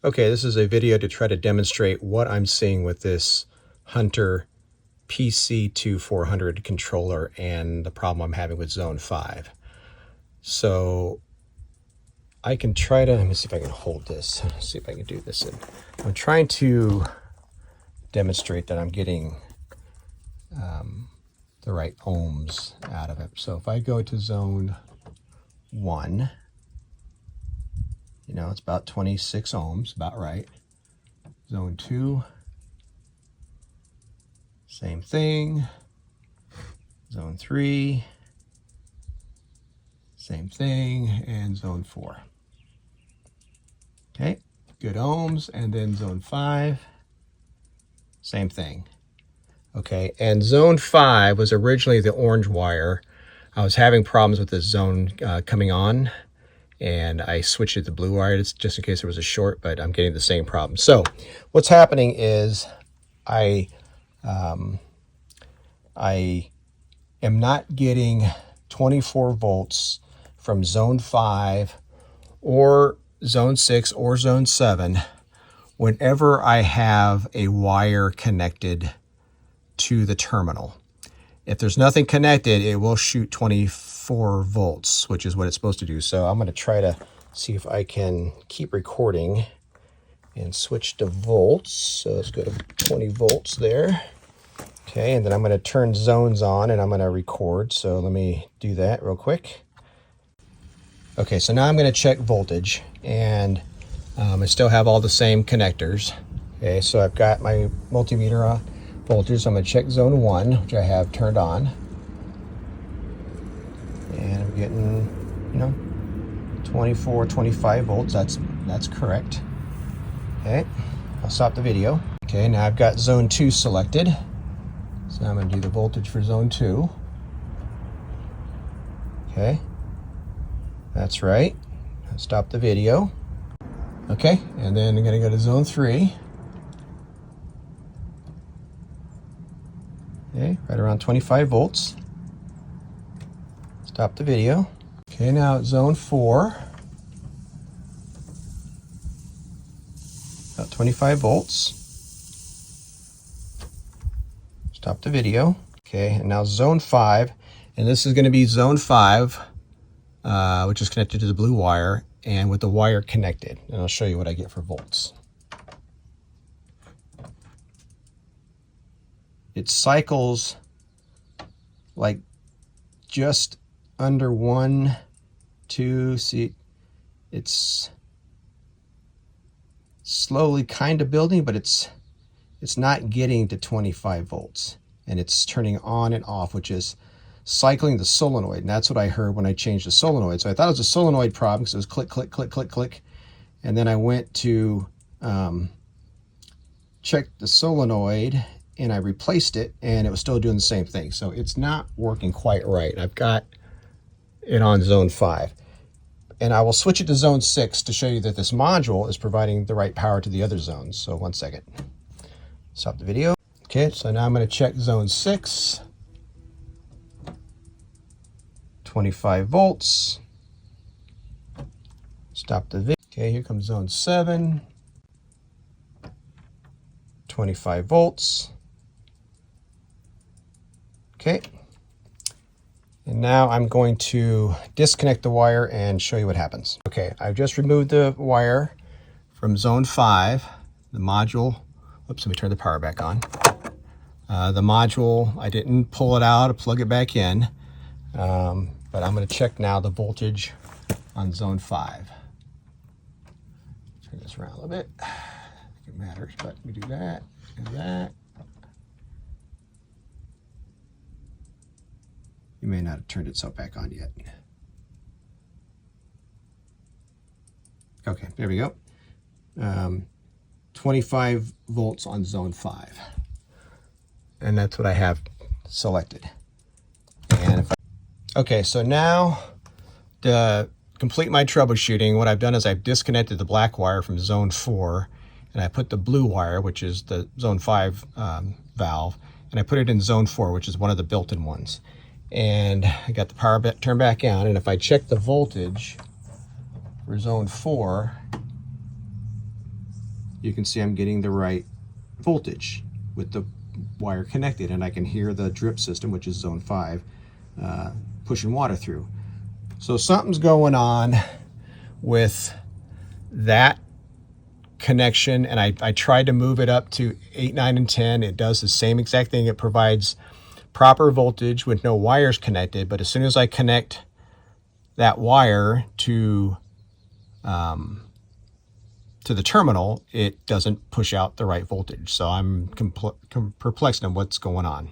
Okay, this is a video to try to demonstrate what I'm seeing with this Hunter PC2400 controller and the problem I'm having with Zone 5. So I can try to, let me see if I can hold this, see if I can do this. I'm trying to demonstrate that I'm getting the right ohms out of it. So if I go to Zone 1, you know, it's about 26 ohms, about right. Zone 2, same thing. Zone 3, same thing. And Zone 4. Okay, good ohms. And then Zone 5, same thing. Okay, and Zone 5 was originally the orange wire. I was having problems with this zone coming on, and I switched it to blue wire just in case there was a short, but I'm getting the same problem. So what's happening is I am not getting 24 volts from Zone 5 or Zone 6 or Zone 7 whenever I have a wire connected to the terminal. If there's nothing connected, it will shoot 24 volts, which is what it's supposed to do. So I'm going to try to see if I can keep recording and switch to volts. So let's go to 20 volts there. Okay, and then I'm going to turn zones on and I'm going to record. So let me do that real quick. Okay, so now I'm going to check voltage, and I still have all the same connectors. Okay, so I've got my multimeter on voltage. So I'm going to check zone 1, which I have turned on. And I'm getting, you know, 24, 25 volts. That's correct. Okay, I'll stop the video. Okay, now I've got zone 2 selected. So I'm going to do the voltage for zone 2. Okay, that's right. I'll stop the video. Okay, and then I'm going to go to zone 3. Okay, right around 25 volts. Stop the video. Okay, now at zone 4. About 25 volts. Stop the video. Okay, and now zone 5. And this is going to be zone 5, which is connected to the blue wire and with the wire connected. And I'll show you what I get for volts. It cycles like just under 1, 2, see, it's slowly kind of building, but it's not getting to 25 volts. And it's turning on and off, which is cycling the solenoid. And that's what I heard when I changed the solenoid. So I thought it was a solenoid problem because it was click, click, click, click, click. And then I went to check the solenoid, and I replaced it, and it was still doing the same thing. So it's not working quite right. I've got it on zone 5. And I will switch it to zone 6 to show you that this module is providing the right power to the other zones. So 1 second. Stop the video. Okay, so now I'm going to check zone 6. 25 volts. Stop the video. Okay, here comes zone 7. 25 volts. Okay, and now I'm going to disconnect the wire and show you what happens. Okay, I've just removed the wire from zone 5. The module, oops, let me turn the power back on. The module, I didn't pull it out or plug it back in, but I'm going to check now the voltage on zone 5. Turn this around a little bit. I think it matters, but we do that and that. You may not have turned itself back on yet. Okay, there we go. 25 volts on zone 5. And that's what I have selected. And if okay, so now to complete my troubleshooting, what I've done is I've disconnected the black wire from zone 4, and I put the blue wire, which is the zone 5 valve, and I put it in zone 4, which is one of the built-in ones. And I got the power bit turned back on, and if I check the voltage for zone 4, you can see I'm getting the right voltage with the wire connected, and I can hear the drip system, which is zone 5, pushing water through. So something's going on with that connection, and I tried to move it up to 8, 9, and 10. It does the same exact thing. It provides proper voltage with no wires connected, but as soon as I connect that wire to the terminal, it doesn't push out the right voltage. So I'm perplexed on what's going on.